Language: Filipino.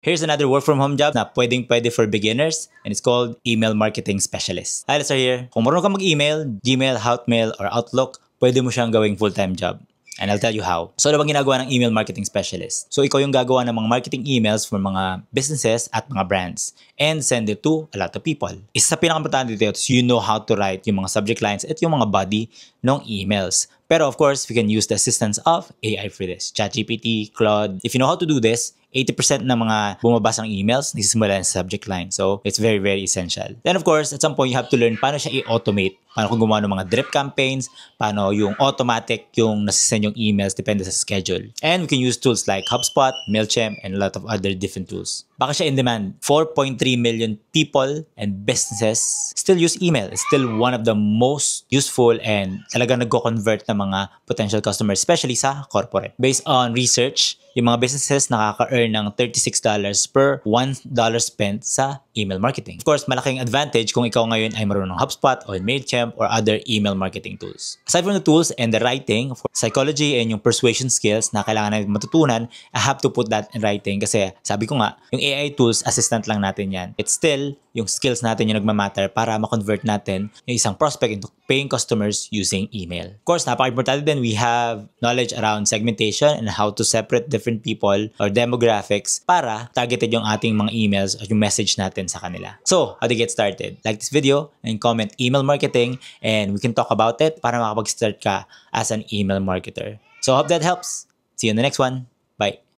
Here's another work from home job na pwede for beginners, and it's called Email Marketing Specialist. Hi, let's start here. Kung marunong ka mag-email, Gmail, Hotmail, or Outlook, pwede mo siyang gawing full-time job. And I'll tell you how. So, ano bang ginagawa ng email marketing specialist? So, ikaw yung gagawa ng mga marketing emails for mga businesses at mga brands and send it to a lot of people. Isa sa pinaka-importante dito is you know how to write yung mga subject lines at yung mga body ng emails. Pero of course, we can use the assistance of AI for this. ChatGPT, Claude. If you know how to do this, 80% ng mga bumabasa ng emails nagsisimula sa subject line. So, it's very, very essential. Then of course, at some point, you have to learn paano siya i-automate. Paano kung gumawa ng mga drip campaigns, paano yung automatic yung nasisend yung emails depende sa schedule. And we can use tools like HubSpot, MailChimp, and a lot of other different tools. Baka siya in demand. 4.3 million people and businesses still use email. It's still one of the most useful and talagang nagko-convert ng mga potential customers, especially sa corporate. Based on research, yung mga businesses nakaka-earn ng $36 per $1 spent sa email marketing. Of course, malaking advantage kung ikaw ngayon ay marunong ng HubSpot or MailChimp or other email marketing tools. Aside from the tools and the writing, psychology and yung persuasion skills na kailangan natin matutunan, I have to put that in writing kasi sabi ko nga, yung AI tools, assistant lang natin yan. It's still yung skills natin yung nagmamatter para ma-convert natin yung isang prospect into paying customers using email. Of course, napaka-importante din, we have knowledge around segmentation and how to separate different people or demographics para targeted yung ating mga emails at yung message natin sa kanila. So, how to get started? Like this video and comment email marketing and we can talk about it para makapag-start ka as an email marketer. So, hope that helps. See you in the next one. Bye.